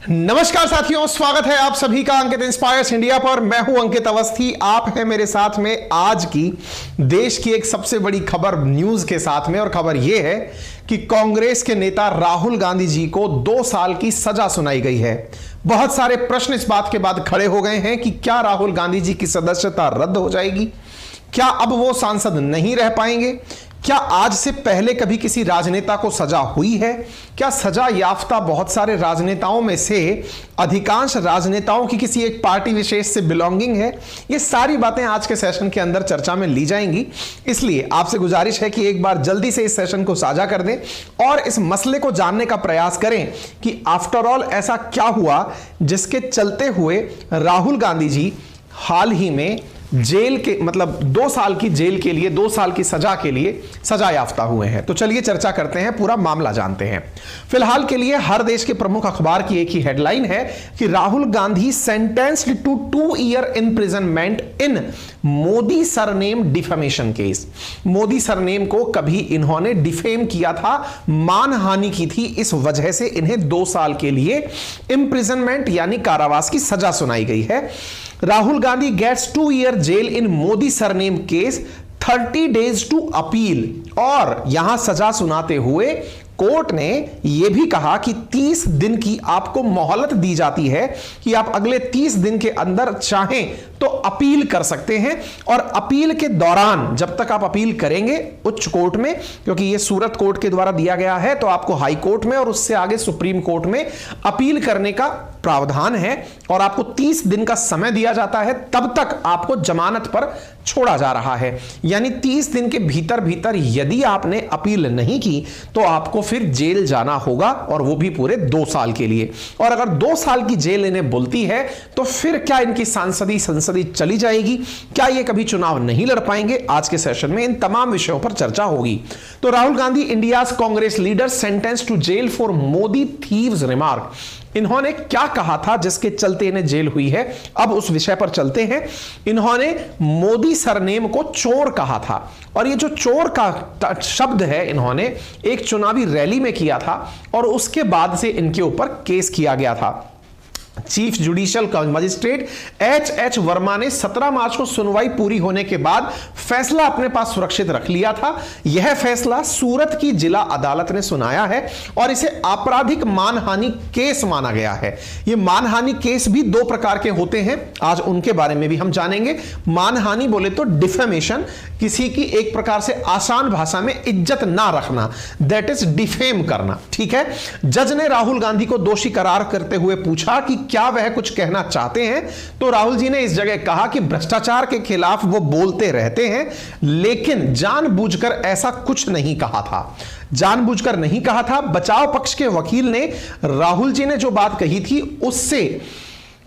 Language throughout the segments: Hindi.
नमस्कार साथियों, स्वागत है आप सभी का अंकित इंस्पायर्स इंडिया पर। मैं हूं अंकित अवस्थी, आप हैं मेरे साथ में आज की देश की एक सबसे बड़ी खबर न्यूज के साथ में। और खबर यह है कि कांग्रेस के नेता राहुल गांधी जी को 2 साल की सजा सुनाई गई है। बहुत सारे प्रश्न इस बात के बाद खड़े हो गए हैं कि क्या राहुल गांधी जी की सदस्यता रद्द हो जाएगी, क्या अब वो सांसद नहीं रह पाएंगे, क्या आज से पहले कभी किसी राजनेता को सजा हुई है, क्या सजा याफ्ता बहुत सारे राजनेताओं में से अधिकांश राजनेताओं की किसी एक पार्टी विशेष से बिलोंगिंग है। ये सारी बातें आज के सेशन के अंदर चर्चा में ली जाएंगी, इसलिए आपसे गुजारिश है कि एक बार जल्दी से इस सेशन को साझा कर दें और इस मसले को जानने का प्रयास करें कि आफ्टर ऑल ऐसा क्या हुआ जिसके चलते हुए राहुल गांधी जी हाल ही में जेल के 2 साल की जेल के लिए 2 साल की सजा के लिए सजा याफ्ता हुए हैं। तो चलिए चर्चा करते हैं, पूरा मामला जानते हैं। फिलहाल के लिए हर देश के प्रमुख अखबार की एक ही हेडलाइन है कि Rahul Gandhi sentenced to 2 year imprisonment in Modi surname defamation case. Modi surname को कभी इन्होंने डिफेम किया था, मानहानि की थी, इस वजह से इन्हें 2 साल के लिए इम्प्रिजनमेंट यानी कारावास की सजा सुनाई गई है। Rahul Gandhi gets 2 year jail in Modi surname case, 30 days to appeal. और यहां सजा सुनाते हुए कोर्ट ने यह भी कहा कि 30 दिन की आपको मोहलत दी जाती है कि आप अगले 30 दिन के अंदर चाहें तो अपील कर सकते हैं। और अपील के दौरान जब तक आप अपील करेंगे उच्च कोर्ट में, क्योंकि यह सूरत कोर्ट के द्वारा दिया गया है, तो आपको हाई कोर्ट में और उससे आगे सुप्रीम कोर्ट में अपील करने का प्रावधान है और आपको 30 दिन का समय दिया जाता है, तब तक आपको जमानत पर छोड़ा जा रहा है। यानी 30 दिन के भीतर भीतर यदि आपने अपील नहीं की तो आपको फिर जेल जाना होगा, और वो भी पूरे 2 साल के लिए। और अगर 2 साल की जेल इन्हें बोलती है तो फिर क्या इनकी संसदी चली जाएगी, क्या ये कभी चुनाव नहीं लड़ पाएंगे? आज के सेशन में इन तमाम विषयों पर चर्चा होगी। तो Rahul Gandhi India's Congress leader sentence to jail for Modi thieves remark. इन्होंने क्या कहा था जिसके चलते इन्हें जेल हुई है, अब उस विषय पर चलते हैं। इन्होंने मोदी सरनेम को चोर कहा था, और ये जो चोर का शब्द है इन्होंने एक चुनावी रैली में किया था और उसके बाद से इनके ऊपर केस किया गया था। Chief judicial magistrate H Verma ने 17 मार्च को सुनवाई पूरी होने के बाद फैसला अपने पास सुरक्षित रख लिया था। यह फैसला सूरत की जिला अदालत ने सुनाया है और इसे आपराधिक मानहानि केस माना गया है। यह मानहानि केस भी 2 प्रकार के होते हैं, आज उनके बारे में भी हम जानेंगे। मानहानि बोले तो डिफेमेशन, किसी की एक प्रकार से आसान भाषा में इज्जत ना रखना, दैट इज डिफेम करना, ठीक है। जज ने राहुल गांधी को दोषी करार करते हुए पूछा कि क्या वह कुछ कहना चाहते हैं, तो राहुल जी ने इस जगह कहा कि भ्रष्टाचार के खिलाफ वो बोलते रहते हैं, लेकिन जानबूझकर ऐसा कुछ नहीं कहा था। जानबूझकर नहीं कहा था। बचाव पक्ष के वकील ने राहुल जी ने जो बात कही थी उससे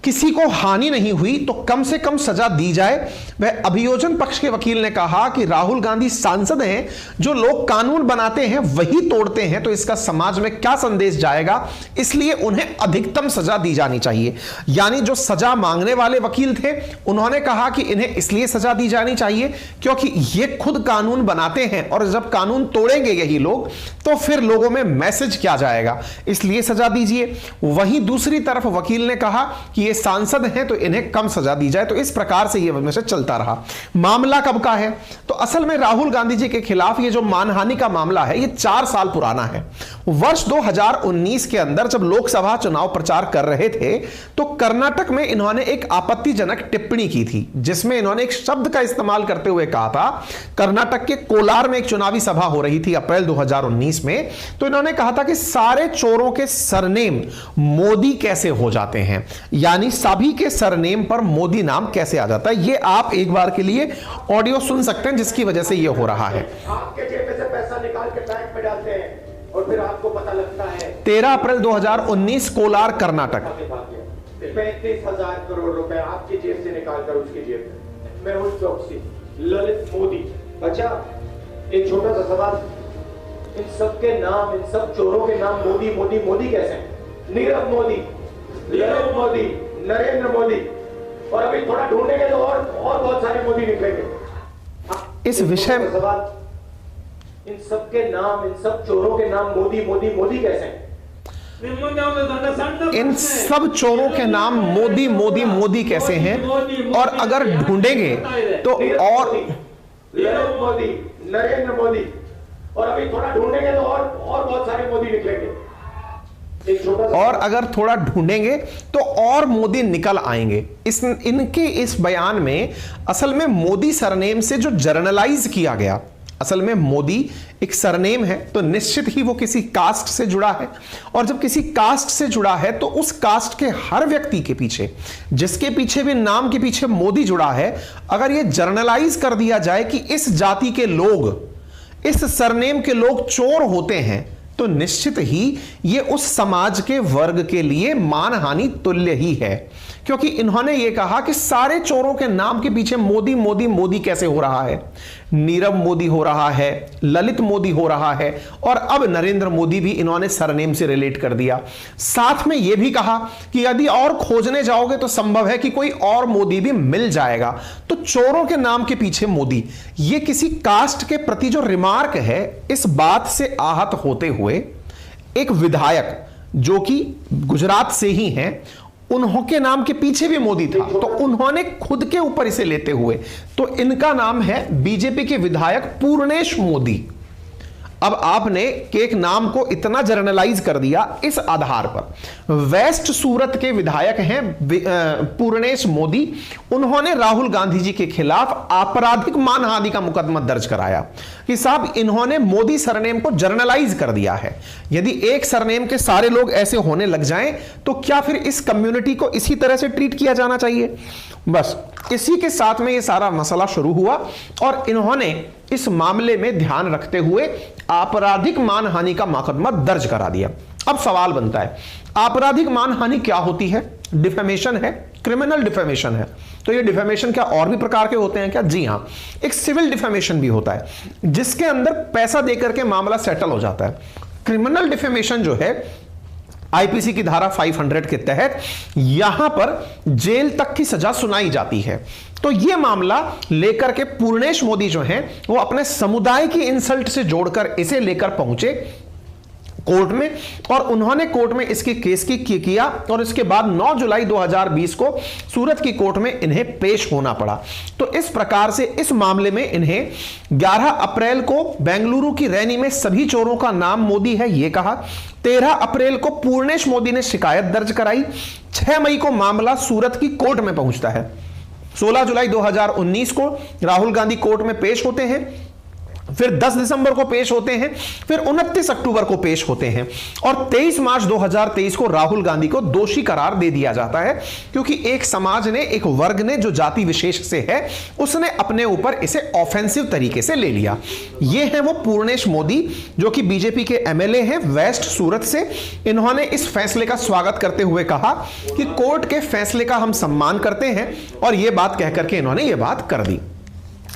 किसी को हानि नहीं हुई तो कम से कम सजा दी जाए। वह अभियोजन पक्ष के वकील ने कहा कि राहुल गांधी सांसद हैं, जो लोग कानून बनाते हैं वही तोड़ते हैं, तो इसका समाज में क्या संदेश जाएगा, इसलिए उन्हें अधिकतम सजा दी जानी चाहिए। यानी जो सजा मांगने वाले वकील थे उन्होंने कहा कि इन्हें इसलिए सजा दी जानी चाहिए क्योंकि ये खुद कानून बनाते हैं, और जब कानून तोड़ेंगे यही लोग तो फिर लोगों में मैसेज क्या जाएगा, इसलिए सजा दीजिए। वहीं दूसरी तरफ वकील ने कहा कि ये सांसद हैं तो इन्हें कम सजा दी जाए। तो इस प्रकार से यह मैसेज चलता रहा। मामला कब का है, तो असल में राहुल गांधी जी के खिलाफ ये जो मानहानि का मामला है ये 4 साल पुराना है। वर्ष 2019 के अंदर जब लोकसभा चुनाव प्रचार कर रहे थे तो कर्नाटक में इन्होंने एक आपत्तिजनक टिप्पणी की थी, जिसमें इन्होंने एक शब्द का इस्तेमाल करते हुए कहा था, कर्नाटक के कोलार में एक चुनावी सभा हो रही थी अप्रैल 2019 में, तो इन्होंने कहा था कि सारे चोरों के सरनेम मोदी कैसे हो जाते हैं, यानी सभी के सरनेम पर मोदी नाम कैसे आ जाता है। ये आप एक बार के लिए ऑडियो सुन सकते हैं जिसकी वजह से ये हो रहा है। आपके जेब में से पैसा निकाल के बैंक में डालते हैं और फिर आपको पता लगता है 13 अप्रैल 2019 कोलार कर्नाटक। 35,000 करोड़ रुपए आपकी जेब से निकालकर उसकी जेब में। मेहुल चौकसी, ललित मोदी। अच्छा, एक छोटा सा सवाल, इन सब के नाम, इन सब चोरों के नाम मोदी मोदी मोदी कैसे हैं? नीरव मोदी, ललित मोदी, नरेंद्र मोदी, और अभी थोड़ा ढूंढेंगे तो और बहुत सारे मोदी निकलेंगे। इस विषय में सवाल, इन सब के नाम, इन सब चोरों के नाम मोदी मोदी मोदी कैसे हैं? इन सब चोरों के नाम मोदी मोदी मोदी कैसे हैं, और अगर ढूंढेंगे तो और ललित मोदी, नरेंद्र मोदी, और अभी थोड़ा ढूंढेंगे तो और बहुत सारे मोदी निकलेंगे। और अगर थोड़ा ढूंढेंगे तो और मोदी निकल आएंगे। इनके इस बयान में असल में मोदी सरनेम से जो जर्नलाइज किया गया, असल में मोदी एक सरनेम है तो निश्चित ही वो किसी कास्ट से जुड़ा है, और जब किसी कास्ट से जुड़ा है तो उस कास्ट के हर व्यक्ति के पीछे, जिसके पीछे भी नाम के पीछे मोदी जुड़ा है, अगर ये जर्नलाइज कर दिया जाए कि इस जाति के लोग, इस सरनेम के लोग चोर होते हैं, तो निश्चित ही ये उस समाज के वर्ग के लिए मानहानि तुल्य ही है। क्योंकि इन्होंने ये कहा कि सारे चोरों के नाम के पीछे मोदी मोदी मोदी कैसे हो रहा है, नीरव मोदी हो रहा है, ललित मोदी हो रहा है, और अब नरेंद्र मोदी भी इन्होंने सरनेम से रिलेट कर दिया। साथ में यह भी कहा कि यदि और खोजने जाओगे तो संभव है कि कोई और मोदी भी मिल जाएगा। तो चोरों के नाम के पीछे मोदी, ये किसी कास्ट के प्रति जो रिमार्क है, इस बात से आहत होते हुए एक विधायक जो कि गुजरात से ही हैं, उन्होंने नाम के पीछे भी मोदी था, तो उन्होंने खुद के ऊपर इसे लेते हुए, तो इनका नाम है बीजेपी के विधायक पूर्णेश मोदी। अब आपने एक नाम को इतना जर्नलाइज कर दिया इस आधार पर। वेस्ट सूरत के विधायक हैं पूर्णेश मोदी, उन्होंने राहुल गांधी जी के खिलाफ आपराधिक मानहानि का मुकदमा दर्ज कराया कि साहब इन्होंने मोदी सरनेम को जर्नलाइज कर दिया है। यदि एक सरनेम के सारे लोग ऐसे होने लग जाएं तो क्या फिर इस कम्युनिटी को इसी तरह से ट्रीट किया जाना चाहिए? बस इसी के साथ में ये सारा मसला शुरू हुआ और इन्होंने इस मामले में ध्यान रखते हुए आपराधिक मानहानि का मुकदमा दर्ज करा दिया। अब सवाल बनता है, आपराधिक मानहानि क्या होती है? डिफेमेशन है, क्रिमिनल डिफेमेशन है। तो ये डिफेमेशन क्या और भी प्रकार के होते हैं क्या? जी हां, एक सिविल डिफेमेशन भी होता है जिसके अंदर पैसा देकर के मामला सेटल हो जाता है। क्रिमिनल डिफेमेशन जो है आईपीसी की धारा 500 के तहत यहां पर जेल तक की सजा सुनाई जाती है। तो यह मामला लेकर के पूर्णेश मोदी जो हैं वो अपने समुदाय की इंसल्ट से जोड़कर इसे लेकर पहुंचे कोर्ट में, और उन्होंने कोर्ट में इसकी केस की किया और इसके बाद 9 जुलाई 2020 को सूरत की कोर्ट में इन्हें पेश होना पड़ा। तो इस प्रकार से इस मामले में इन्हें 11 अप्रैल को बेंगलुरु की रैनी में सभी चोरों का नाम मोदी है यह कहा। 13 अप्रैल को पूर्णेश मोदी ने शिकायत दर्ज कराई। 6 मई को मामला सूरत की कोर्ट में पहुंचता है। 16 जुलाई 2019 को राहुल गांधी कोर्ट में पेश होते हैं, फिर 10 दिसंबर को पेश होते हैं, फिर 29 अक्टूबर को पेश होते हैं और 23 मार्च 2023 को राहुल गांधी को दोषी करार दे दिया जाता है, क्योंकि एक समाज ने, एक वर्ग ने जो जाति विशेष से है उसने अपने ऊपर इसे ऑफेंसिव तरीके से ले लिया। ये है वो पूर्णेश मोदी जो कि बीजेपी के एमएलए हैं वेस्ट सूरत से। इन्होंने इस फैसले का स्वागत करते हुए कहा कि कोर्ट के फैसले का हम सम्मान करते हैं, और यह बात कहकर के इन्होंने यह बात कर दी।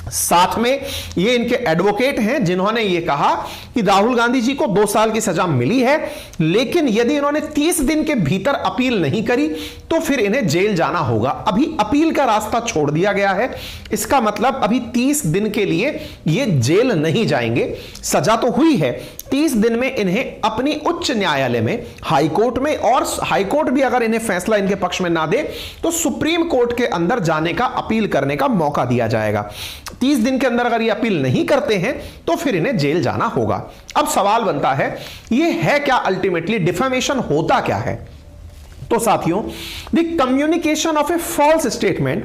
साथ में ये इनके एडवोकेट हैं जिन्होंने ये कहा कि राहुल गांधी जी को 2 साल की सजा मिली है, लेकिन यदि इन्होंने 30 दिन के भीतर अपील नहीं करी तो फिर इन्हें जेल जाना होगा। अभी अपील का रास्ता छोड़ दिया गया है, इसका मतलब अभी 30 दिन के लिए ये जेल नहीं जाएंगे। सजा तो हुई है, 30 दिन में इन्हें अपनी उच्च न्यायालय में, हाई कोर्ट में, और हाई कोर्ट भी अगर इन्हें फैसला इनके पक्ष में ना दे तो सुप्रीम कोर्ट के अंदर जाने का, अपील करने का मौका दिया जाएगा। 30 दिन के अंदर अगर ये अपील नहीं करते हैं तो फिर इन्हें जेल जाना होगा। अब सवाल बनता है, ये है क्या अल्टीमेटली? डिफेमेशन होता क्या है? तो साथियों, the communication of a false statement,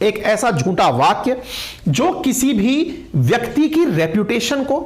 एक ऐसा झूठा वाक्य जो किसी भी व्यक्ति की रेप्यूटेशन को,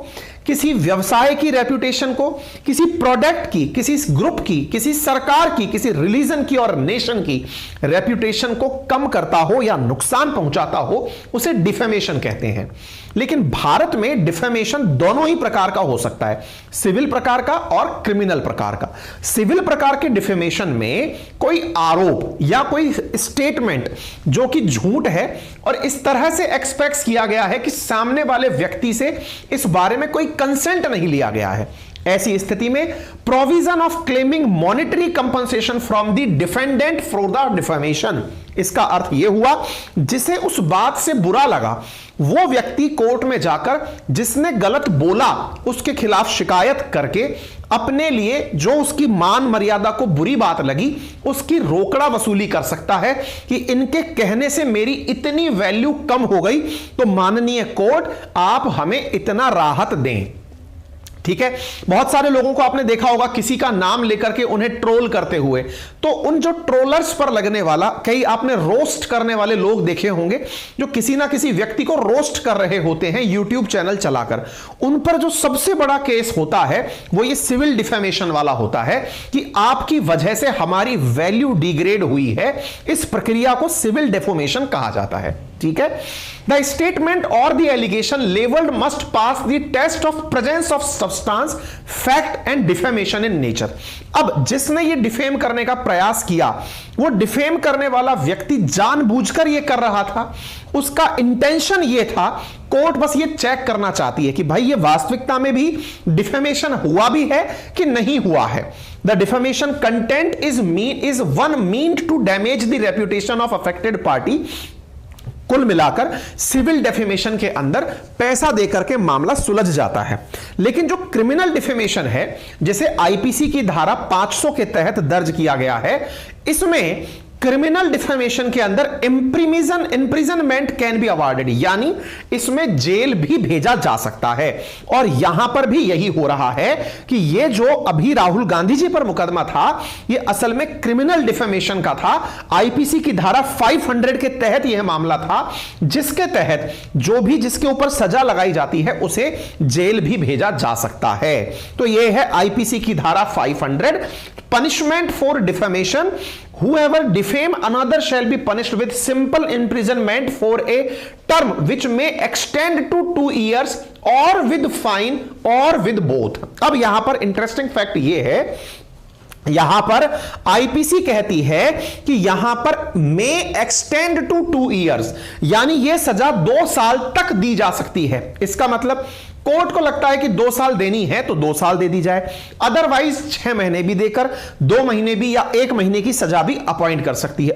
किसी व्यवसाय की रेप्यूटेशन को, किसी प्रोडक्ट की, किसी ग्रुप की, किसी सरकार की, किसी रिलीजन की और नेशन की रेप्यूटेशन को कम करता हो या नुकसान पहुंचाता हो, उसे डिफेमेशन कहते हैं। लेकिन भारत में डिफेमेशन दोनों ही प्रकार का हो सकता है, सिविल प्रकार का और क्रिमिनल प्रकार का। सिविल प्रकार के डिफेमेशन में कोई आरोप या कोई स्टेटमेंट जो कि झूठ है और इस तरह से एक्सपेक्ट किया गया है कि सामने वाले व्यक्ति से इस बारे में कोई कंसेंट नहीं लिया गया है, ऐसी स्थिति में provision of claiming monetary compensation from the defendant for the defamation, इसका अर्थ यह हुआ जिसे उस बात से बुरा लगा वो व्यक्ति कोर्ट में जाकर जिसने गलत बोला उसके खिलाफ शिकायत करके अपने लिए जो उसकी मान मर्यादा को बुरी बात लगी उसकी रोकड़ा वसूली कर सकता है कि इनके कहने से मेरी इतनी वैल्यू कम हो गई तो माननीय कोर्ट आप हमें इतना राहत दें। ठीक है, बहुत सारे लोगों को आपने देखा होगा किसी का नाम लेकर के उन्हें ट्रोल करते हुए, तो उन जो ट्रोलर्स पर लगने वाला, कई आपने रोस्ट करने वाले लोग देखे होंगे जो किसी ना किसी व्यक्ति को रोस्ट कर रहे होते हैं यूट्यूब चैनल चलाकर, उन पर जो सबसे बड़ा केस होता है वो ये सिविल डिफेमेशन वाला होता है कि आपकी वजह से हमारी वैल्यू डिग्रेड हुई है। इस प्रक्रिया को सिविल डेफोमेशन कहा जाता है। ठीक है, द स्टेटमेंट और the allegation levelled must pass the test of presence of substance fact and defamation in nature. अब जिसने ये डिफेम करने का प्रयास किया वो डिफेम करने वाला व्यक्ति जानबूझकर ये कर रहा था, उसका इंटेंशन ये था, कोर्ट बस ये चेक करना चाहती है कि भाई ये वास्तविकता में भी डिफेमेशन हुआ भी है कि नहीं हुआ है। The defamation content is one mean to damage the reputation of affected party. कुल मिलाकर सिविल डेफेमेशन के अंदर पैसा देकर के मामला सुलझ जाता है, लेकिन जो क्रिमिनल डिफेमेशन है जिसे आईपीसी की धारा 500 के तहत दर्ज किया गया है, इसमें क्रिमिनल डिफेमेशन के अंदर इंप्रिजनमेंट कैन बी अवॉर्डेड, यानी इसमें जेल भी भेजा जा सकता है। और यहां पर भी यही हो रहा है कि ये जो अभी राहुल गांधी जी पर मुकदमा था ये असल में क्रिमिनल डिफेमेशन का था। आईपीसी की धारा 500 के तहत यह मामला था जिसके तहत जो भी जिसके ऊपर सजा लगाई जाती है उसे जेल भी भेजा जा सकता है। तो यह है आईपीसी की धारा 500। Punishment for defamation, whoever defame another shall be punished with simple imprisonment for a term which may extend to 2 years or with fine or with both। अब यहां पर इंटरेस्टिंग फैक्ट यह है, यहां पर आईपीसी कहती है कि यहां पर मे एक्सटेंड टू 2 इयर्स, यानी यह सजा 2 साल तक दी जा सकती है। इसका मतलब कोर्ट को लगता है कि 2 साल देनी है तो 2 साल दे दी जाए, अदरवाइज 6 महीने भी देकर 2 महीने भी या 1 महीने की सजा भी अपॉइंट कर सकती है।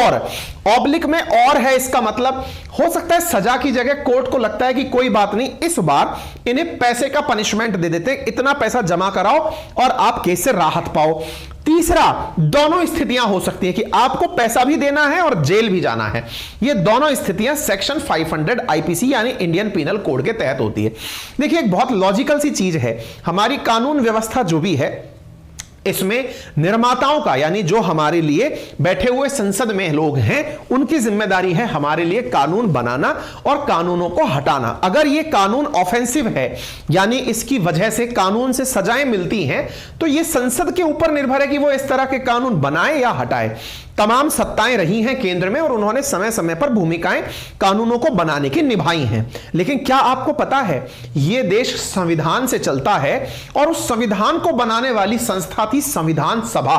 और ऑब्लिक में और है, इसका मतलब हो सकता है सजा की जगह कोर्ट को लगता है कि कोई बात नहीं, इस बार इन्हें पैसे का पनिशमेंट दे देते, इतना पैसा जमा कराओ और आप केस से राहत पाओ। तीसरा, दोनों स्थितियां हो सकती है कि आपको पैसा भी देना है और जेल भी जाना है। ये दोनों स्थितियां सेक्शन 500 आईपीसी यानी इंडियन पीनल कोड के तहत होती है। देखिए एक बहुत लॉजिकल सी चीज है, हमारी कानून व्यवस्था जो भी है इसमें निर्माताओं का, यानी जो हमारे लिए बैठे हुए संसद में लोग हैं, उनकी जिम्मेदारी है हमारे लिए कानून बनाना और कानूनों को हटाना। अगर ये कानून ऑफेंसिव है यानी इसकी वजह से कानून से सजाएं मिलती हैं तो ये संसद के ऊपर निर्भर है कि वो इस तरह के कानून बनाए या हटाए। तमाम सत्ताएं रही हैं केंद्र में और उन्होंने समय समय पर भूमिकाएं कानूनों को बनाने की निभाई हैं, लेकिन क्या आपको पता है यह देश संविधान से चलता है और उस संविधान को बनाने वाली संस्था थी संविधान सभा।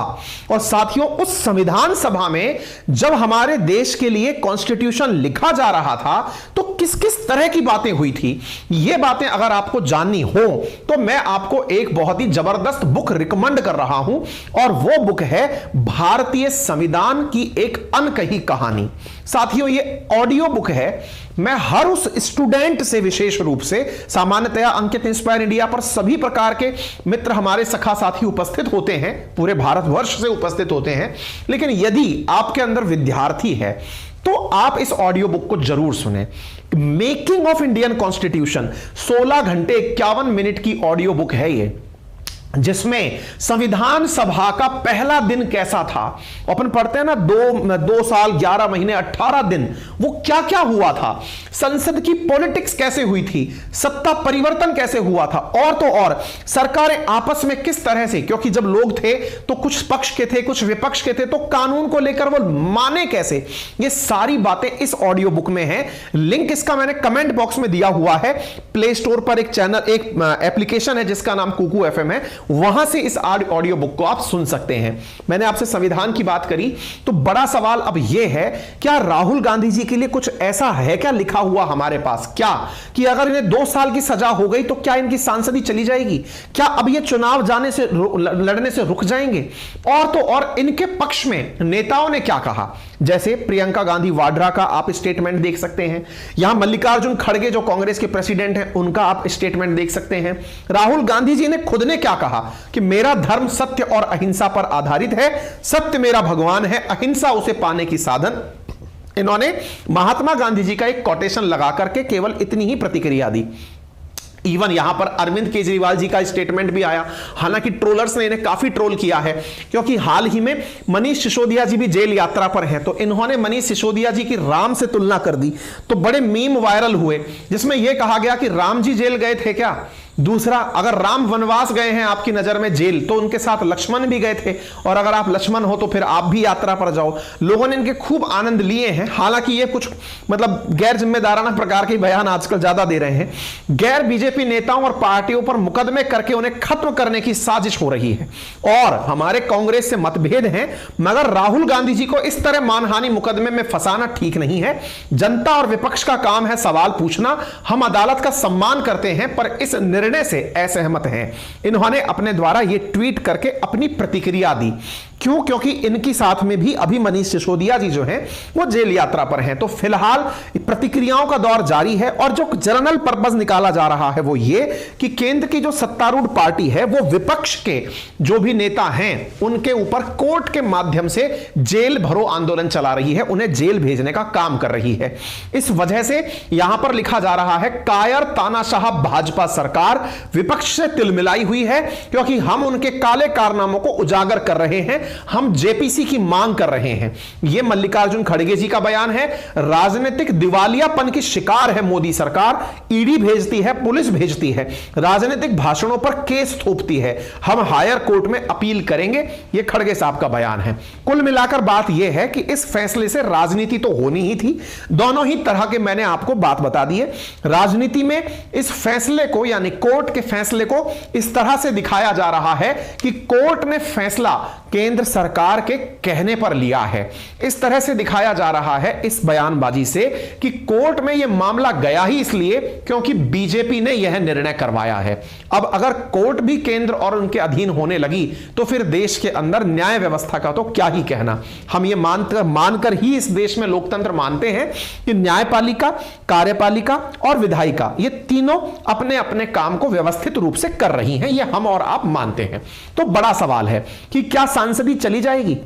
और साथियों उस संविधान सभा में जब हमारे देश के लिए कॉन्स्टिट्यूशन लिखा जा रहा था तो किस किस तरह की बातें हुई थी, ये बातें अगर आपको जाननी हो तो मैं आपको एक बहुत ही जबरदस्त बुक रिकमेंड कर रहा हूं और वो बुक है भारतीय संविधान की एक अनकही कहानी। साथियों ये ऑडियो बुक है, मैं हर उस स्टूडेंट से विशेष रूप से, सामान्यतया अंकित इंस्पायर इंडिया पर सभी प्रकार के मित्र हमारे सखा साथी उपस्थित होते हैं, पूरे भारतवर्ष से उपस्थित होते हैं, लेकिन यदि आपके अंदर विद्यार्थी है तो आप इस ऑडियो बुक को जरूर सुने। मेकिंग ऑफ इंडियन कॉन्स्टिट्यूशन 16 घंटे 51 मिनट की ऑडियो बुक है ये, जिसमें संविधान सभा का पहला दिन कैसा था, अपन पढ़ते हैं ना 2 साल 11 महीने 18 दिन, वो क्या क्या हुआ था, संसद की पॉलिटिक्स कैसे हुई थी, सत्ता परिवर्तन कैसे हुआ था, और तो और सरकारें आपस में किस तरह से, क्योंकि जब लोग थे तो कुछ पक्ष के थे कुछ विपक्ष के थे, तो कानून को लेकर वो माने कैसे, ये सारी बातें इस ऑडियो बुक में है। लिंक इसका मैंने कमेंट बॉक्स में दिया हुआ है। प्ले स्टोर पर एक चैनल, एक एप्लीकेशन है जिसका नाम कुकू एफएम है, वहां से इस ऑडियो बुक को आप सुन सकते हैं। मैंने आपसे संविधान की बात करी, तो बड़ा सवाल अब यह है, क्या राहुल गांधी जी के लिए कुछ ऐसा है क्या लिखा हुआ हमारे पास, क्या कि अगर इन्हें 2 साल की सजा हो गई तो क्या इनकी सांसदी चली जाएगी? क्या अब ये चुनाव जाने से लड़ने से रुक जाएंगे? और तो और इनके पक्ष में नेताओं ने क्या कहा, जैसे प्रियंका गांधी वाड्रा का आप स्टेटमेंट देख सकते हैं, यहां मल्लिकार्जुन खड़गे जो कांग्रेस के प्रेसिडेंट हैं उनका आप स्टेटमेंट देख सकते हैं। राहुल गांधी जी ने खुद ने क्या कहा कि मेरा धर्म सत्य और अहिंसा पर आधारित है, सत्य मेरा भगवान है, अहिंसा उसे पाने की साधन। इन्होंने महात्मा गांधी जी का एक कोटेशन लगा करके केवल इतनी ही प्रतिक्रिया दी। इवन यहां पर अरविंद केजरीवाल जी का स्टेटमेंट भी आया, हालांकि ट्रोलर्स ने इन्हें काफी ट्रोल किया है, क्योंकि हाल ही में मनीष सिसोदिया जी भी जेल यात्रा पर हैं, तो इन्होंने मनीष सिसोदिया जी की राम से तुलना कर दी, तो बड़े मीम वायरल हुए जिसमें यह कहा गया कि राम जी जेल गए थे क्या? दूसरा, अगर राम वनवास गए हैं आपकी नजर में जेल, तो उनके साथ लक्ष्मण भी गए थे, और अगर आप लक्ष्मण हो तो फिर आप भी यात्रा पर जाओ। लोगों ने इनके खूब आनंद लिए हैं। हालांकि ये कुछ मतलब गैर जिम्मेदाराना प्रकार के बयान आजकल ज्यादा दे रहे हैं। गैर बीजेपी नेताओं और पार्टियों पर मुकदमे करके उन्हें खत्म करने की साजिश हो रही है, और हमारे कांग्रेस से मतभेद हैं, मगर राहुल गांधी जी को इस तरह मानहानि मुकदमे में फंसाना ठीक नहीं है। जनता और विपक्ष का काम है सवाल पूछना, हम अदालत का सम्मान करते हैं, पर इस निर्णय से असहमत हैं। इन्होंने अपने द्वारा यह ट्वीट करके अपनी प्रतिक्रिया दी। क्यों? क्योंकि इनकी साथ में भी अभी मनीष सिसोदिया जी जो हैं वो जेल यात्रा पर हैं। तो फिलहाल प्रतिक्रियाओं का दौर जारी है, और जो जनरल पर्पस निकाला जा रहा है वो ये कि केंद्र की जो सत्तारूढ़ पार्टी है वो विपक्ष के जो भी नेता हैं उनके ऊपर कोर्ट के माध्यम से जेल भरो आंदोलन चला रही है, उन्हें जेल भेजने का काम कर रही है। इस वजह से यहां पर लिखा जा रहा है, कायर तानाशाह भाजपा सरकार विपक्ष से तिलमिलाई हुई है, क्योंकि हम उनके काले कारनामों को उजागर कर रहे हैं, हम जेपीसी की मांग कर रहे हैं। यह मल्लिकार्जुन खड़गे जी का बयान है। राजनीतिक दिवालियापन की शिकार है मोदी सरकार, ईडी भेजती है, पुलिस भेजती है, राजनीतिक भाषणों पर केस थोपती है, हम हायर कोर्ट में अपील करेंगे, यह खड़गे साहब का बयान है। कुल मिलाकर बात यह है कि इस फैसले से राजनीति तो होनी ही थी, दोनों ही तरह के मैंने आपको बात बता दी है। राजनीति में इस फैसले को, यानी कोर्ट के फैसले को इस तरह से दिखाया जा रहा है कि कोर्ट ने फैसला केंद्र सरकार के कहने पर लिया है। इस तरह से दिखाया जा रहा है इस बयानबाजी से कि कोर्ट में यह मामला गया ही इसलिए क्योंकि बीजेपी ने यह निर्णय करवाया है। अब अगर कोर्ट भी केंद्र और उनके अधीन होने लगी तो फिर देश के अंदर न्याय व्यवस्था का तो क्या ही कहना। हम ये मानकर ही इस देश में लोकतंत्र मानते हैं कि न्यायपालिका, कार्यपालिका और विधायिका ये तीनों अपने अपने काम को व्यवस्थित रूप से कर रही हैं, ये हम और आप मानते हैं। तो बड़ा सवाल है कि क्या सांसदी चली जाएगी,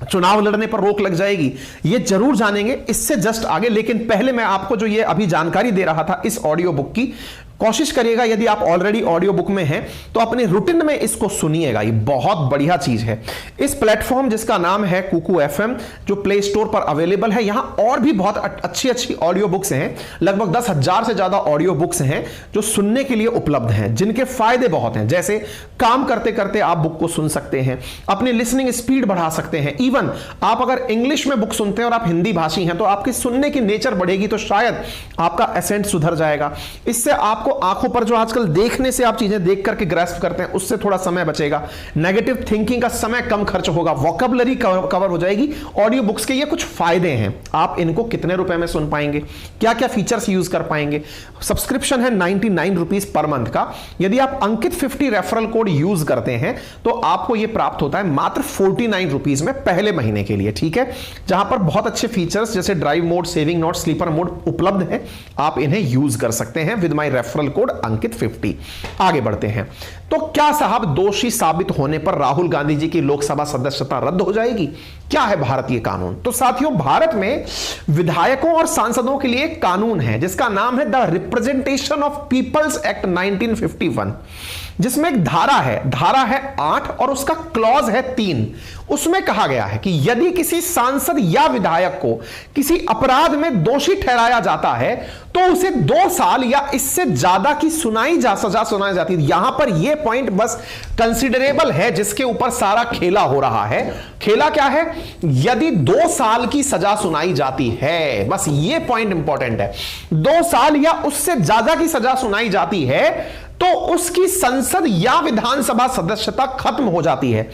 चुनाव लड़ने पर रोक लग जाएगी, ये जरूर जानेंगे इससे जस्ट आगे। लेकिन पहले मैं आपको जो ये अभी जानकारी दे रहा था इस ऑडियो बुक की, कोशिश करिएगा यदि आप ऑलरेडी ऑडियो बुक में हैं तो अपने रूटीन में इसको सुनिएगा, ये बहुत बढ़िया चीज है। इस प्लेटफॉर्म जिसका नाम है कुकू एफएम, जो प्ले स्टोर पर अवेलेबल है, यहां और भी बहुत अच्छी अच्छी ऑडियो बुक्स हैं, लगभग 10,000 से ज्यादा ऑडियो बुक्स हैं जो सुनने के लिए उपलब्ध हैं, जिनके फायदे बहुत हैं। जैसे काम करते करते आप बुक को सुन सकते हैं, अपनी लिसनिंग स्पीड बढ़ा सकते हैं। इवन आप अगर इंग्लिश में बुक सुनते हैं और आप हिंदी भाषी हैं तो आपकी सुनने की नेचर बढ़ेगी, तो शायद आपका एसेंट सुधर जाएगा। इससे आपको आंखों पर जो आजकल देखने से आप चीजें देख करके ग्रैस्प करते हैं उससे थोड़ा समय बचेगा, नेगेटिव थिंकिंग का समय कम खर्च होगा, वोकैबुलरी कवर हो जाएगी। ऑडियो बुक्स के ये कुछ फायदे हैं। आप इनको कितने रुपए में सुन पाएंगे, क्या क्या फीचर्स यूज कर पाएंगे। सब्सक्रिप्शन है 99 रुपीज पर मंथ का। यदि आप अंकित 50 रेफरल कोड यूज करते हैं तो आपको यह प्राप्त होता है मात्र 49 रुपीज में पहले महीने के लिए, ठीक है, जहां पर बहुत अच्छे फीचर्स जैसे drive mode, saving note, sleeper mode उपलब्ध है। आप इन्हें यूज कर सकते हैं with my referral code Ankit 50। आगे बढ़ते हैं। तो क्या साहब दोषी साबित होने पर राहुल गांधी जी की लोकसभा सदस्यता रद्द हो जाएगी? क्या है भारतीय कानून? तो साथियों, भारत में विधायकों और सांसदों के लिए एक कानून है जिसका नाम है the representation of people's act 1951, जिसमें एक धारा है 8 और उसका क्लॉज है 3। उसमें कहा गया है कि यदि किसी सांसद या विधायक को किसी अपराध में दोषी ठहराया जाता है तो उसे 2 साल या इससे ज्यादा की सजा सुनाई जाती है। यहां पर यह पॉइंट बस कंसिडरेबल है जिसके ऊपर सारा खेला हो रहा है। खेला क्या है? यदि 2 साल की सजा सुनाई जाती है, बस यह पॉइंट इंपॉर्टेंट है, 2 साल या उससे ज्यादा की सजा सुनाई जाती है तो उसकी संसद या विधानसभा सदस्यता खत्म हो जाती है।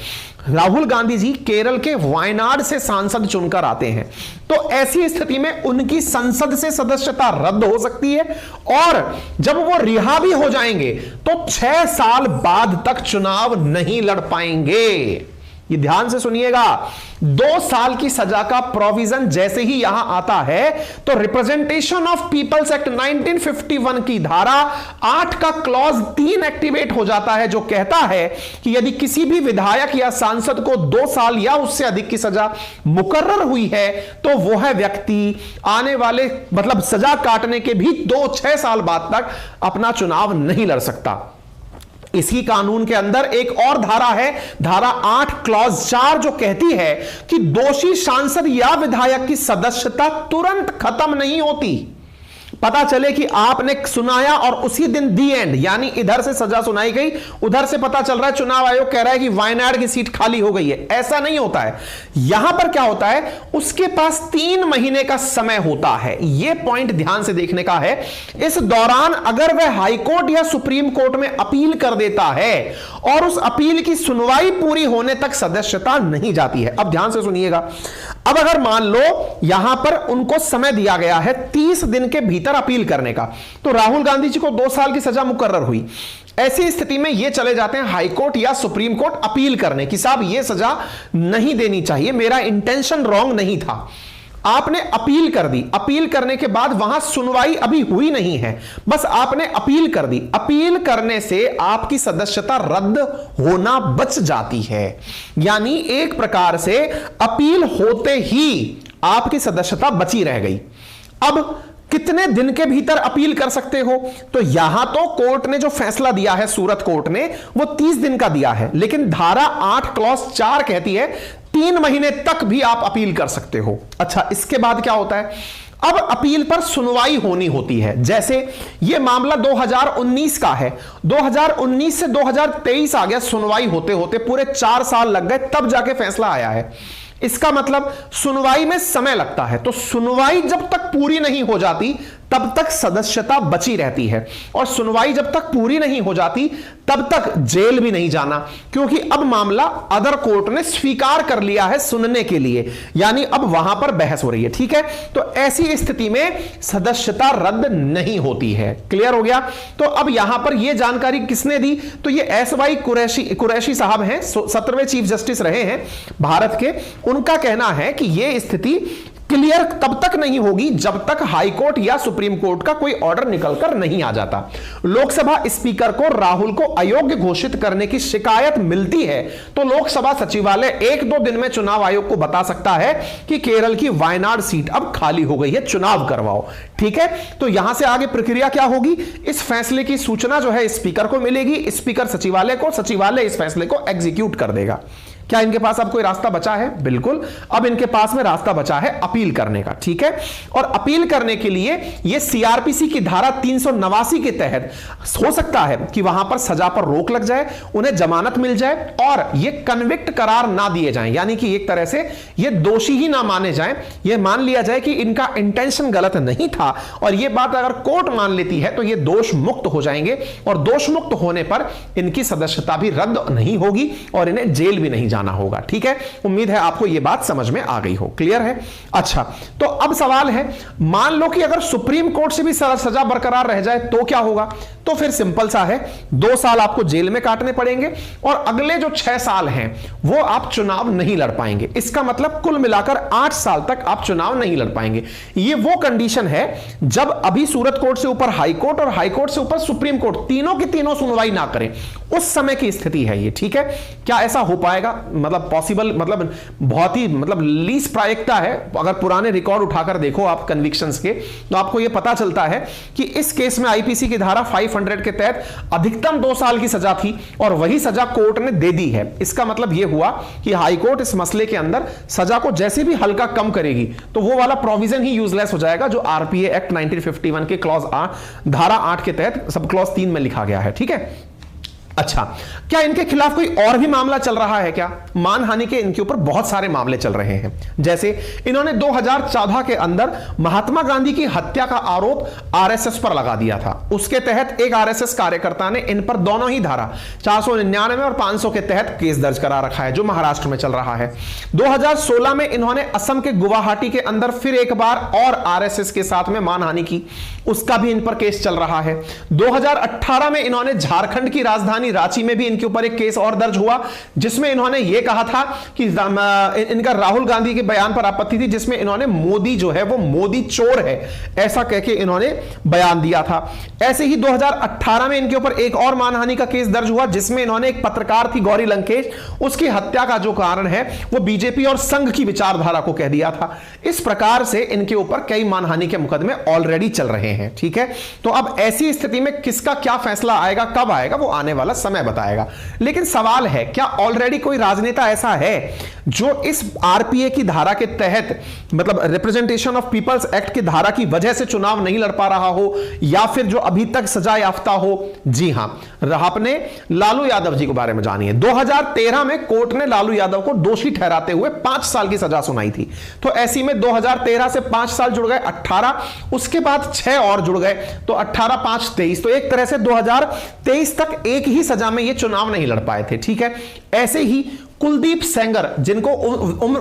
राहुल गांधी जी केरल के वायनाड से सांसद चुनकर आते हैं, तो ऐसी स्थिति में उनकी संसद से सदस्यता रद्द हो सकती है और जब वो रिहा भी हो जाएंगे तो 6 साल बाद तक चुनाव नहीं लड़ पाएंगे। ये ध्यान से सुनिएगा, 2 साल की सजा का प्रोविजन जैसे ही यहां आता है तो रिप्रेजेंटेशन ऑफ पीपल्स एक्ट 1951 की धारा 8 का क्लॉज 3 एक्टिवेट हो जाता है, जो कहता है कि यदि किसी भी विधायक या सांसद को 2 साल या उससे अधिक की सजा मुकर्रर हुई है तो वह व्यक्ति आने वाले मतलब सजा काटने के भी 2-6 साल बाद तक अपना चुनाव नहीं लड़ सकता। इसी कानून के अंदर एक और धारा है, धारा 8 क्लॉज 4, जो कहती है कि दोषी सांसद या विधायक की सदस्यता तुरंत खत्म नहीं होती। पता चले कि आपने सुनाया और उसी दिन दी एंड, यानी इधर से सजा सुनाई गई, उधर से पता चल रहा है चुनाव आयोग कह रहा है कि वायनाड की सीट खाली हो गई है, ऐसा नहीं होता है। यहां पर क्या होता है, उसके पास 3 महीने का समय होता है। यह पॉइंट ध्यान से देखने का है। इस दौरान अगर वह हाईकोर्ट या सुप्रीम कोर्ट में अपील कर देता है और उस अपील की सुनवाई पूरी होने तक सदस्यता नहीं जाती है। अब ध्यान से सुनिएगा, अब अगर मान लो यहां पर उनको समय दिया गया है 30 दिन के भीतर अपील करने का, तो राहुल गांधी जी को 2 साल की सजा मुकर्रर हुई। ऐसी स्थिति में ये चले जाते हैं हाईकोर्ट या सुप्रीम कोर्ट अपील करने की, साहब ये सजा नहीं देनी चाहिए, मेरा इंटेंशन रॉन्ग नहीं था। आपने अपील कर दी, अपील करने के बाद वहां सुनवाई अभी हुई नहीं है, बस आपने अपील कर दी। अपील करने से आपकी सदस्यता रद्द होना बच जाती है, यानी एक प्रकार से अपील होते ही आपकी सदस्यता बची रह गई। अब कितने दिन के भीतर अपील कर सकते हो, तो यहां तो कोर्ट ने जो फैसला दिया है, सूरत कोर्ट ने, वो 30 दिन का दिया है, लेकिन धारा 8 क्लॉज 4 कहती है 3 महीने तक भी आप अपील कर सकते हो। अच्छा, इसके बाद क्या होता है, अब अपील पर सुनवाई होनी होती है। जैसे यह मामला 2019 का है, 2019 से 2023 आ गया, सुनवाई होते होते पूरे 4 साल लग गए, तब जाके फैसला आया है। इसका मतलब सुनवाई में समय लगता है, तो सुनवाई जब तक पूरी नहीं हो जाती तब तक सदस्यता बची रहती है, और सुनवाई जब तक पूरी नहीं हो जाती तब तक जेल भी नहीं जाना, क्योंकि अब मामला अदर कोर्ट ने स्वीकार कर लिया है सुनने के लिए, यानी अब वहां पर बहस हो रही है। ठीक है, तो ऐसी स्थिति में सदस्यता रद्द नहीं होती है। क्लियर हो गया। तो अब यहां पर यह जानकारी किसने दी, तो ये एस.वाई. कुरैशी साहब हैं, 17वें चीफ जस्टिस रहे हैं भारत के। उनका कहना है कि यह स्थिति क्लियर तब तक नहीं होगी जब तक हाईकोर्ट या सुप्रीम कोर्ट का कोई ऑर्डर निकलकर नहीं आ जाता। लोकसभा स्पीकर को राहुल को अयोग्य घोषित करने की शिकायत मिलती है तो लोकसभा सचिवालय 1-2 दिन में चुनाव आयोग को बता सकता है कि केरल की वायनाड सीट अब खाली हो गई है, चुनाव करवाओ। ठीक है, तो यहां से आगे प्रक्रिया क्या होगी, इस फैसले की सूचना जो है स्पीकर को मिलेगी, स्पीकर सचिवालय को, सचिवालय इस फैसले को एग्जीक्यूट कर देगा। क्या इनके पास अब कोई रास्ता बचा है? बिल्कुल, अब इनके पास में रास्ता बचा है अपील करने का। ठीक है, और अपील करने के लिए यह सीआरपीसी की धारा 389 के तहत हो सकता है कि वहां पर सजा पर रोक लग जाए, उन्हें जमानत मिल जाए और यह कन्विक्ट करार ना दिए जाएं, यानी कि एक तरह से यह दोषी ही ना माने जाएं, यह मान लिया जाए कि इनका इंटेंशन गलत नहीं था, और यह बात अगर कोर्ट मान लेती है तो यह दोष मुक्त हो जाएंगे, और दोष मुक्त होने पर इनकी सदस्यता भी रद्द नहीं होगी और इन्हें जेल भी नहीं जाना होगा। ठीक है, उम्मीद है आपको यह बात समझ में आ गई हो। क्लियर है? अच्छा, तो अब सवाल है, मान लो कि अगर सुप्रीम कोर्ट से भी सजा बरकरार रह जाए तो क्या होगा? तो फिर सिंपल सा है, 2 साल आपको जेल में काटने पड़ेंगे और अगले जो 6 साल हैं वो आप चुनाव नहीं लड़ पाएंगे। इसका मतलब कुल मिलाकर 8 साल तक आप चुनाव नहीं लड़ पाएंगे। ये वो कंडीशन है जब अभी सूरत कोर्ट से ऊपर हाई कोर्ट और हाई कोर्ट से ऊपर सुप्रीम कोर्ट तीनों की तीनों सुनवाई ना करें, उस समय की स्थिति है ये। ठीक है, क्या ऐसा हो पाएगा? मतलब पॉसिबल, मतलब बहुत ही मतलब लीस्ट प्रायिकता है। अगर पुराने रिकॉर्ड उठाकर देखो आप कन्विक्शंस के, तो आपको यह पता चलता है कि इस केस में आईपीसी की धारा 500 के तहत अधिकतम 2 साल की सजा थी और वही सजा कोर्ट ने दे दी है। इसका मतलब यह हुआ कि हाई कोर्ट इस मसले के अंदर सजा को जैसे भी हल्का कम करेगी तो वो वाला प्रोविजन ही यूजलेस हो जाएगा जो आरपीए एक्ट 1951 के क्लॉज धारा 8 के तहत सब क्लॉज 3 में लिखा गया है। ठीक है, अच्छा, क्या इनके खिलाफ कोई और भी मामला चल रहा है क्या? मानहानि के इनके ऊपर बहुत सारे मामले चल रहे हैं। जैसे इन्होंने 2014 के अंदर महात्मा गांधी की हत्या का आरोप आरएसएस पर लगा दिया था। उसके तहत एक आरएसएस कार्यकर्ता ने इन पर दोनों ही धारा 499 और 500 के तहत केस दर्ज करा रखा है, जो महाराष्ट्र में चल रहा है। 2016 में इन्होंने असम के गुवाहाटी के अंदर फिर एक बार और आरएसएस के साथ में मानहानि की, उसका भी इन पर केस चल रहा है। 2018 में इन्होंने झारखंड की राजधानी रांची में भी इनके ऊपर एक केस और दर्ज हुआ, जिसमें इन्होंने यह कहा था कि इनका राहुल गांधी के बयान पर आपत्ति थी, जिसमें इन्होंने मोदी जो है वो मोदी चोर है ऐसा कहकर इन्होंने बयान दिया था। ऐसे ही 2018 में इनके ऊपर एक और मानहानि का केस दर्ज हुआ, जिसमें इन्होंने एक पत्रकार थी गौरी लंकेश, उसकी हत्या का जो कारण है वो बीजेपी और संघ की विचारधारा को कह दिया था। इस प्रकार से इनके ऊपर कई मानहानि के मुकदमे ऑलरेडी चल रहे हैं। ठीक है, तो अब ऐसी स्थिति में किसका क्या फैसला आएगा, कब आएगा, वो आने वाला समय बताएगा। लेकिन सवाल है, क्या ऑलरेडी कोई राजनेता ऐसा है जो इस आरपीए की धारा के तहत, मतलब रिप्रेजेंटेशन ऑफ पीपल्स एक्ट की धारा की वजह से चुनाव नहीं लड़ पा रहा हो, या फिर जो अभी तक सजा याफ्ता हो? जी हां, आपने लालू यादव जी के बारे में जानिए। 2013 में कोर्ट ने लालू यादव को दोषी ठहराते हुए 5 साल की सजा सुनाई थी। तो ऐसी में 2013 से 5 साल जुड़ गए 18, उसके बाद 6 और जुड़ गए, तो 18 5 23, तो एक तरह से 2023 तक एक ही सजा में ये चुनाव नहीं लड़ पाए थे। ठीक है, ऐसे ही कुलदीप सेंगर, जिनको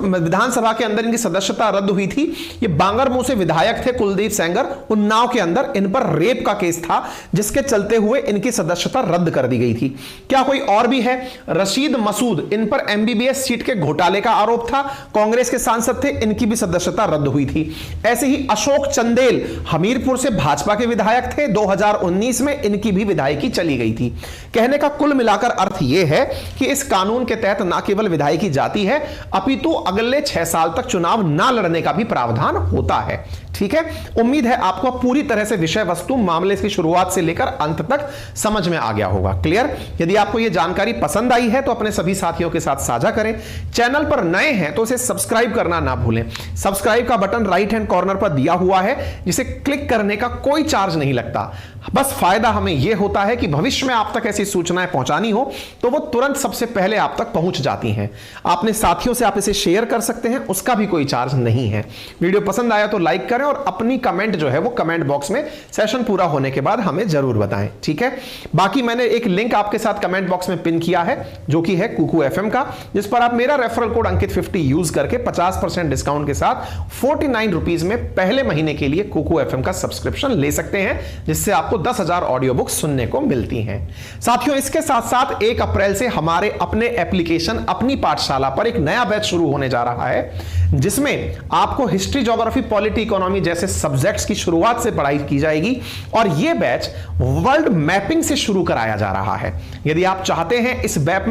विधानसभा के अंदर इनकी सदस्यता रद्द हुई थी, ये बांगरमू से विधायक थे कुलदीप सेंगर। उन्नाव के अंदर इन पर रेप का केस था, जिसके चलते हुए इनकी सदस्यता रद्द कर दी गई थी। क्या कोई और भी है? रशीद मसूद, इन पर एमबीबीएस सीट के घोटाले का आरोप था, कांग्रेस के सांसद थे, इनकी भी सदस्यता रद्द हुई थी। ऐसे ही अशोक चंदेल हमीरपुर से भाजपा के विधायक थे, 2019 में इनकी भी विधायकी चली गई थी। कहने का कुल मिलाकर अर्थ यह है कि इस कानून के तहत ना केवल विधायकी जाती है, अपितु अगले 6 साल तक चुनाव ना लड़ने का भी प्रावधान होता है। ठीक है, उम्मीद है आपको पूरी तरह से विषय वस्तु मामले की शुरुआत से लेकर अंत तक समझ में आ गया होगा। क्लियर? यदि आपको यह जानकारी पसंद आई है तो अपने सभी साथियों के साथ साझा करें। चैनल पर नए हैं तो इसे सब्सक्राइब करना ना भूलें। सब्सक्राइब का बटन राइट हैंड कॉर्नर पर दिया हुआ है, जिसे क्लिक करने का कोई चार्ज नहीं लगता। बस फायदा हमें यह होता है कि भविष्य में आप तक ऐसी सूचनाएं पहुंचानी हो तो वो तुरंत सबसे पहले आप तक पहुंच जाती हैं। अपने साथियों से आप इसे शेयर कर सकते हैं, उसका भी कोई चार्ज नहीं है। वीडियो पसंद आया तो लाइक करें और अपनी कमेंट जो है वो कमेंट बॉक्स में सेशन पूरा होने के बाद हमें जरूर बताएं। ठीक है, बाकी मैंने एक लिंक आपके साथ कमेंट बॉक्स में पिन किया है, जो कि है कुकू एफएम का, जिस पर आप मेरा रेफरल कोड अंकित 50 यूज करके 50% डिस्काउंट के साथ 49 रुपीज में पहले महीने के लिए कुकू एफएम का सब्सक्रिप्शन ले सकते हैं, जिससे आपको 10,000 ऑडियो बुक सुनने को मिलती हैं। साथियों, इसके साथ साथ 1 अप्रैल से हमारे अपने एप्लीकेशन अपनी पाठशाला पर एक नया बैच शुरू होने जा रहा है, जिसमें आपको हिस्ट्री, ज्योग्राफी, पॉलिटी, इकोनॉमी जैसे सब्जेक्ट्स की शुरुआत से पढ़ाई की जाएगी। और यह बैच वर्ल्ड मैपिंग से शुरू कराया जा रहा है। यदि आप चाहते हैं इस बैच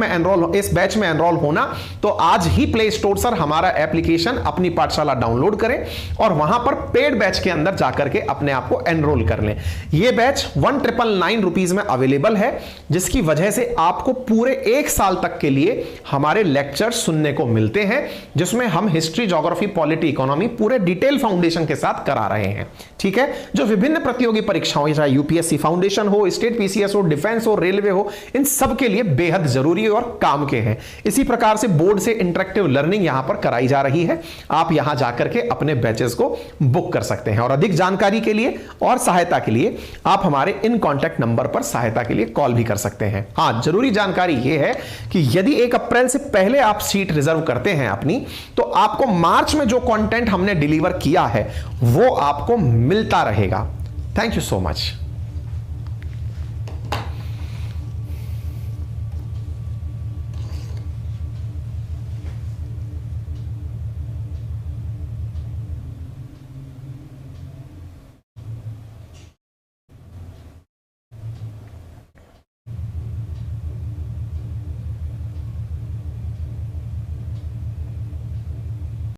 में एनरोल होना, तो आज ही प्ले स्टोर से हमारा एप्लीकेशन अपनी पाठशाला डाउनलोड करें और वहां पर पेड बैच के अंदर जाकर के अपने आप को एनरोल कर लें। यह बैच 1999 रुपीज में अवेलेबल है, जिसकी वजह से आपको पूरे 1 साल तक के लिए हमारे लेक्चर सुनने को मिलते हैं, जिसमें हम हिस्ट्री, ज्योग्राफी, पॉलिटी, इकोनॉमी पूरे डिटेल फाउंडेशन के साथ करा रहे हैं। ठीक है, जो विभिन्न प्रतियोगी परीक्षाओं, चाहे यूपीएससी फाउंडेशन हो, स्टेट पीसीएस हो, डिफेंस हो, रेलवे हो, इन सब के लिए बेहद जरूरी और काम के हैं। इसी प्रकार से बोर्ड से इंटरेक्टिव लर्निंग यहां पर कराई जा रही है। आप यहां जाकर के अपने बैचेस को बुक कर सकते हैं। और अधिक जानकारी के लिए और सहायता के लिए आप हमारे इन कॉन्टैक्ट नंबर पर सहायता के लिए कॉल भी कर सकते हैं। हां, जरूरी जानकारी यह है कि यदि 1 अप्रैल से पहले आप सीट रिजर्व करते हैं अपनी, तो आपको मार्च में जो कंटेंट हमने डिलीवर किया है वो आपको मिलता रहेगा। Thank you so much.